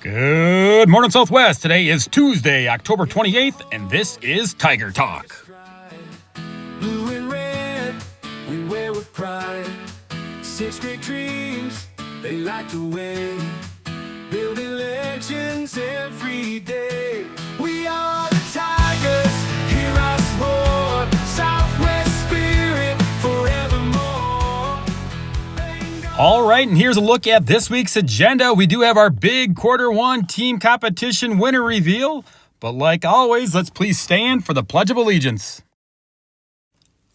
Good morning, Southwest. Today is Tuesday, October 28th, and this is Tiger Talk. Blue and red, we wear with pride. Six great dreams, they light the way. Building legends every day. We are the Tigers, hear us roar. Southwest spirit forevermore. All right, and here's a look at this week's agenda. We do have our big Q1 team competition winner reveal, but like always, let's please stand for the Pledge of Allegiance.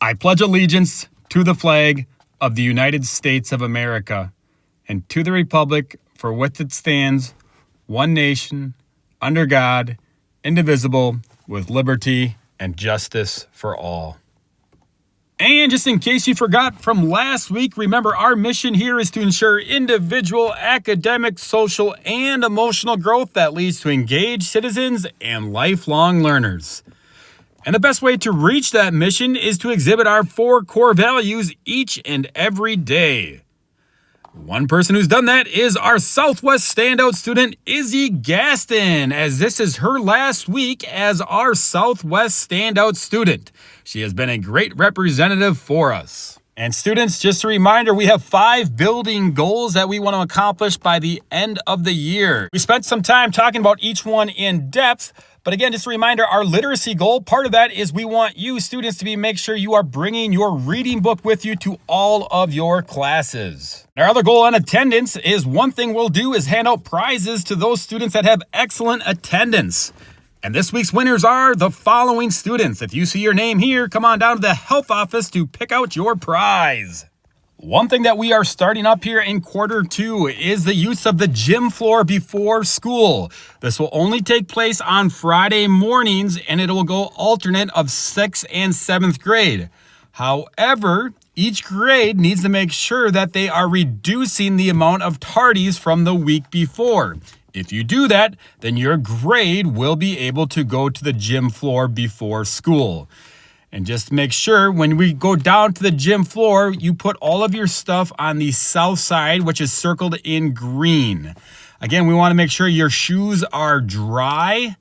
I pledge allegiance to the flag of the United States of America and to the republic for which it stands, one nation, under God, indivisible, with liberty and justice for all. And just in case you forgot from last week, remember our mission here is to ensure individual, academic, social, and emotional growth that leads to engaged citizens and lifelong learners. And the best way to reach that mission is to exhibit our 4 core values each and every day. One person who's done that is our Southwest standout student, Izzy Gaston, as this is her last week as our Southwest standout student. She has been a great representative for us. And students, just a reminder, we have 5 building goals that we want to accomplish by the end of the year. We spent some time talking about each one in depth, but again, just a reminder, our literacy goal, part of that is we want you students to make sure you are bringing your reading book with you to all of your classes. Our other goal on attendance is one thing we'll do is hand out prizes to those students that have excellent attendance. And this week's winners are the following students. If you see your name here, come on down to the health office to pick out your prize. One thing that we are starting up here in Q2 is the use of the gym floor before school. This will only take place on Friday mornings, and it will go alternate of 6th and 7th grade. However, each grade needs to make sure that they are reducing the amount of tardies from the week before. If you do that, then your grade will be able to go to the gym floor before school. And just make sure when we go down to the gym floor, you put all of your stuff on the south side, which is circled in green. Again, we want to make sure your shoes are dry,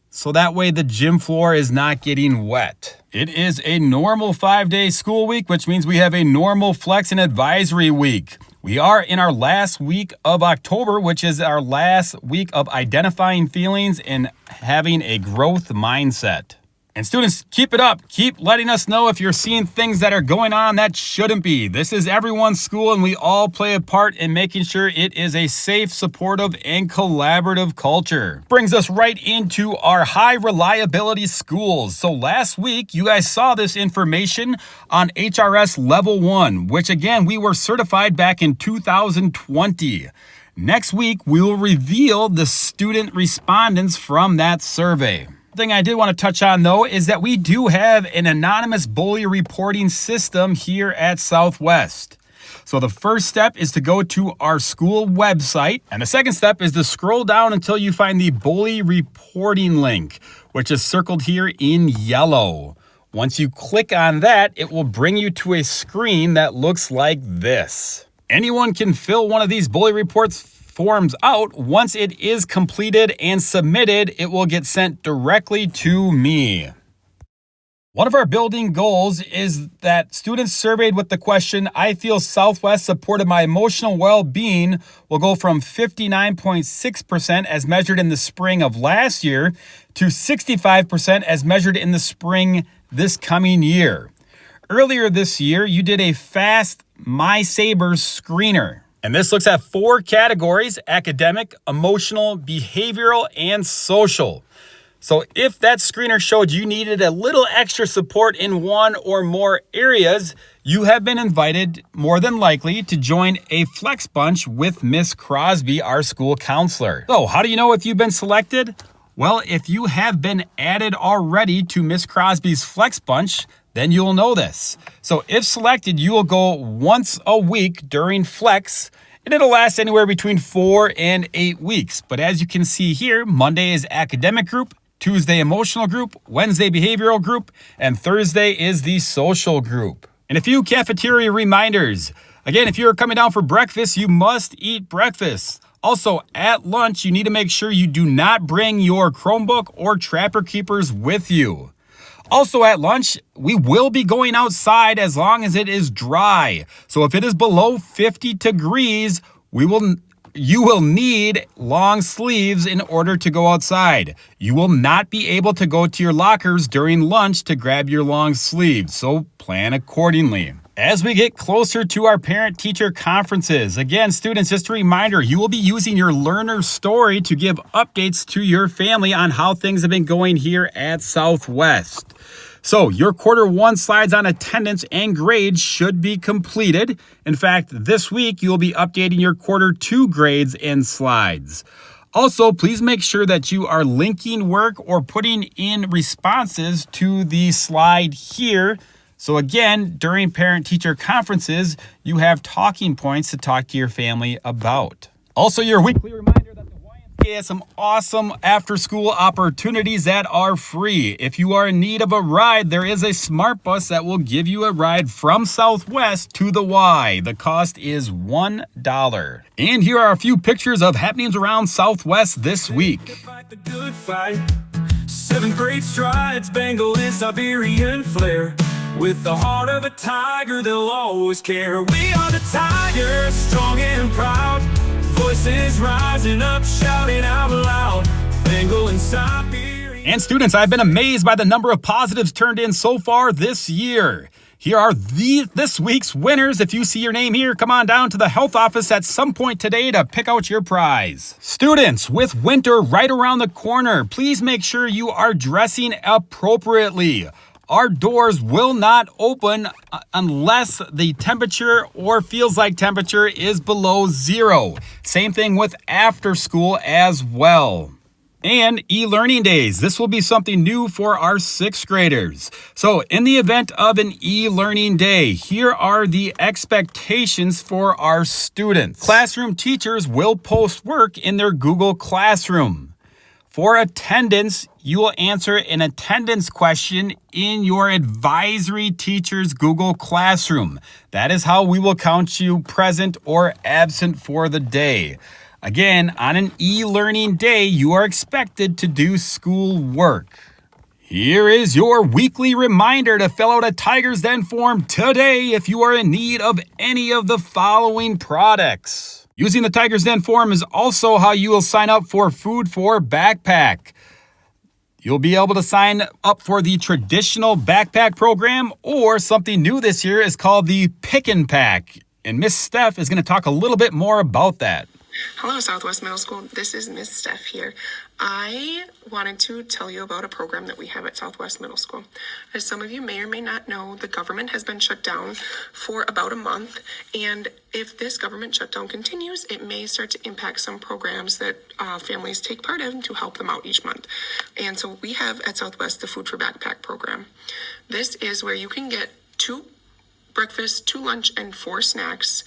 so that way the gym floor is not getting wet. It is a normal 5-day school week, which means we have a normal flex and advisory week. We are in our last week of October, which is our last week of identifying feelings and having a growth mindset. And students, keep it up. Keep letting us know if you're seeing things that are going on that shouldn't be. This is everyone's school, and we all play a part in making sure it is a safe, supportive, and collaborative culture. Brings us right into our high reliability schools. So last week, you guys saw this information on HRS Level 1, which again, we were certified back in 2020. Next week, we will reveal the student respondents from that survey. Thing I did want to touch on, though, is that we do have an anonymous bully reporting system here at Southwest. So the first step is to go to our school website, and the second step is to scroll down until you find the bully reporting link, which is circled here in yellow. Once you click on that, it will bring you to a screen that looks like this. Anyone can fill one of these bully reports forms out. Once it is completed and submitted, it will get sent directly to me. One of our building goals is that students surveyed with the question, I feel Southwest supported my emotional well-being, will go from 59.6% as measured in the spring of last year to 65% as measured in the spring this coming year. Earlier this year, you did a FAST My Sabres screener. And this looks at 4 categories: academic, emotional, behavioral, and social. So if that screener showed you needed a little extra support in one or more areas, you have been invited, more than likely, to join a Flex Bunch with Miss Crosby, our school counselor. So how do you know if you've been selected? Well, if you have been added already to Miss Crosby's Flex Bunch, then you'll know this. So if selected, you will go once a week during Flex, and it'll last anywhere between 4 and 8 weeks. But as you can see here, Monday is academic group, Tuesday emotional group, Wednesday behavioral group, and Thursday is the social group. And a few cafeteria reminders. Again, if you're coming down for breakfast, you must eat breakfast. Also, at lunch, you need to make sure you do not bring your Chromebook or Trapper Keepers with you. Also at lunch, we will be going outside as long as it is dry. So if it is below 50 degrees, you will need long sleeves in order to go outside. You will not be able to go to your lockers during lunch to grab your long sleeves, so plan accordingly. As we get closer to our parent-teacher conferences, again, students, just a reminder, you will be using your learner story to give updates to your family on how things have been going here at Southwest. So your quarter one slides on attendance and grades should be completed. In fact, this week you'll be updating your quarter two grades and slides. Also, please make sure that you are linking work or putting in responses to the slide here. So again, during parent-teacher conferences, you have talking points to talk to your family about. Also, your weekly reminder that the YMCA has some awesome after-school opportunities that are free. If you are in need of a ride, there is a smart bus that will give you a ride from Southwest to the Y. The cost is $1. And here are a few pictures of happenings around Southwest this week. Fight the good fight. 7th grade strides, Bengal and Siberian flair. With the heart of a tiger, they'll always care. We are the Tigers, strong and proud. Voices rising up, shouting out loud. Bengal and Siberian. And students, I've been amazed by the number of positives turned in so far this year. Here are this week's winners. If you see your name here, come on down to the health office at some point today to pick out your prize. Students, with winter right around the corner, please make sure you are dressing appropriately. Our doors will not open unless the temperature or feels like temperature is below 0. Same thing with after school as well. And e-learning days. This will be something new for our 6th graders. So in the event of an e-learning day, here are the expectations for our students. Classroom teachers will post work in their Google Classroom. For attendance, you will answer an attendance question in your advisory teacher's Google Classroom. That is how we will count you present or absent for the day. Again, on an e-learning day, you are expected to do school work. Here is your weekly reminder to fill out a Tigers Den form today if you are in need of any of the following products. Using the Tigers Den form is also how you will sign up for Food for Backpack. You'll be able to sign up for the traditional backpack program, or something new this year is called the Pick and Pack. And Miss Steph is going to talk a little bit more about that. Hello, Southwest Middle School. This is Miss Steph here. I wanted to tell you about a program that we have at Southwest Middle School. As some of you may or may not know, the government has been shut down for about a month, and if this government shutdown continues, it may start to impact some programs that families take part in to help them out each month. And so we have at Southwest the Food for Backpack program. This is where you can get 2 breakfast, 2 lunch, and 4 snacks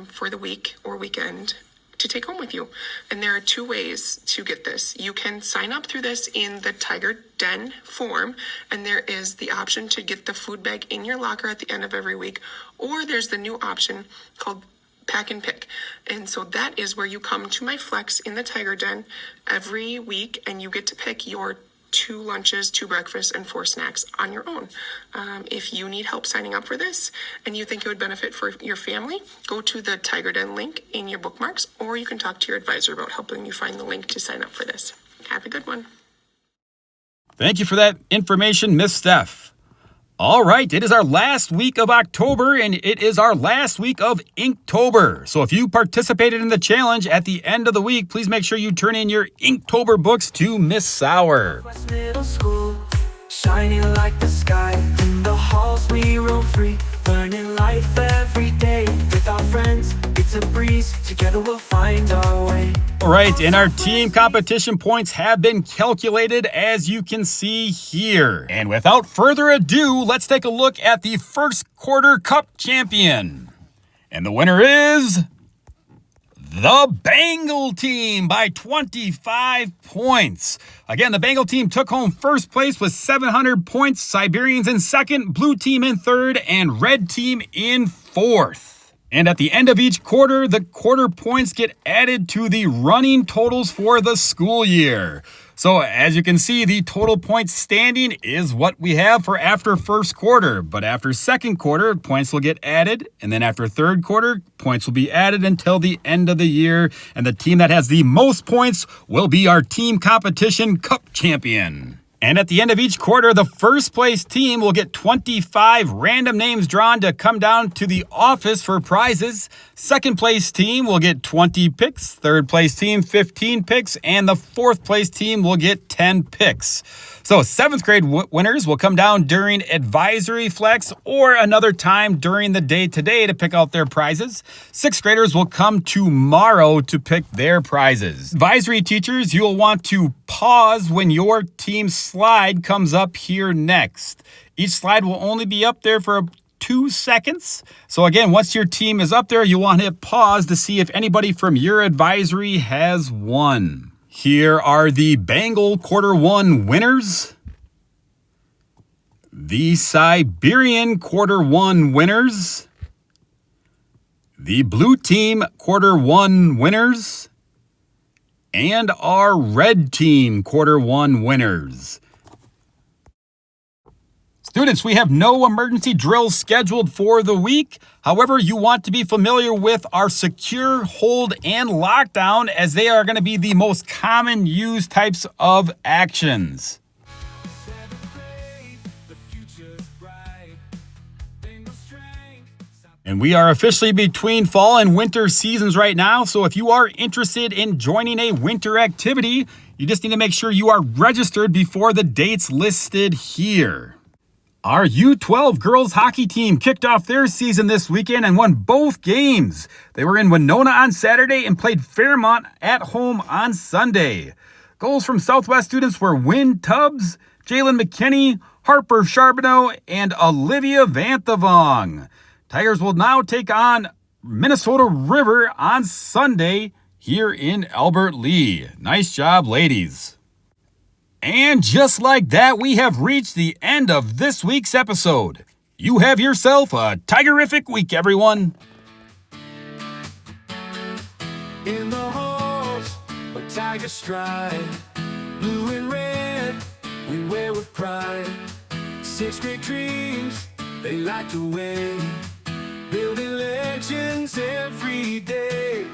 for the week or weekend to take home with you. And there are 2 ways to get this. You can sign up through this in the Tiger Den form, and there is the option to get the food bag in your locker at the end of every week, or there's the new option called Pack and Pick. And so that is where you come to my flex in the Tiger Den every week, and you get to pick your 2 lunches, 2 breakfasts, and 4 snacks on your own. If you need help signing up for this and you think it would benefit for your family, go to the Tiger Den link in your bookmarks, or you can talk to your advisor about helping you find the link to sign up for this. Have a good one. Thank you for that information, Miss Steph. All right, it is our last week of October, and it is our last week of Inktober. So if you participated in the challenge at the end of the week, please make sure you turn in your Inktober books to Miss Sauer. West Middle School, shining like the sky. In the halls we roam free, learning life every day. With our friends, it's a breeze. Together we'll find our way. All right, and our team competition points have been calculated, as you can see here. And without further ado, let's take a look at the first quarter cup champion. And the winner is the Bengal team by 25 points. Again, the Bengal team took home first place with 700 points, Siberians in second, blue team in third, and red team in fourth. And at the end of each quarter, the quarter points get added to the running totals for the school year. So as you can see, the total points standing is what we have for after first quarter. But after second quarter, points will get added. And then after third quarter, points will be added until the end of the year. And the team that has the most points will be our team competition cup champion. And at the end of each quarter, the first place team will get 25 random names drawn to come down to the office for prizes. Second place team will get 20 picks. Third place team, 15 picks. And the fourth place team will get 10 picks. So 7th grade winners will come down during advisory flex or another time during the day today to pick out their prizes. 6th graders will come tomorrow to pick their prizes. Advisory teachers, you'll want to pause when your team's slide comes up here next. Each slide will only be up there for 2 seconds. So again, once your team is up there, you want to hit pause to see if anybody from your advisory has won. Here are the Bengal quarter 1 winners. The Siberian quarter 1 winners. The blue team quarter 1 winners. And our red team quarter 1 winners. Students, we have no emergency drills scheduled for the week. However, you want to be familiar with our secure, hold, and lockdown as they are going to be the most common used types of actions. And we are officially between fall and winter seasons right now. So if you are interested in joining a winter activity, you just need to make sure you are registered before the dates listed here. Our U12 girls hockey team kicked off their season this weekend and won both games. They were in Winona on Saturday and played Fairmont at home on Sunday. Goals from Southwest students were Wynn Tubbs, Jalen McKinney, Harper Charbonneau, and Olivia Vanthavong. Tigers will now take on Minnesota River on Sunday here in Albert Lea. Nice job, ladies. And just like that, we have reached the end of this week's episode. You have yourself a Tigerific week, everyone. In the halls of Tiger Stride, blue and red, we wear with pride. 6th grade dreams, they light the way, building legends every day.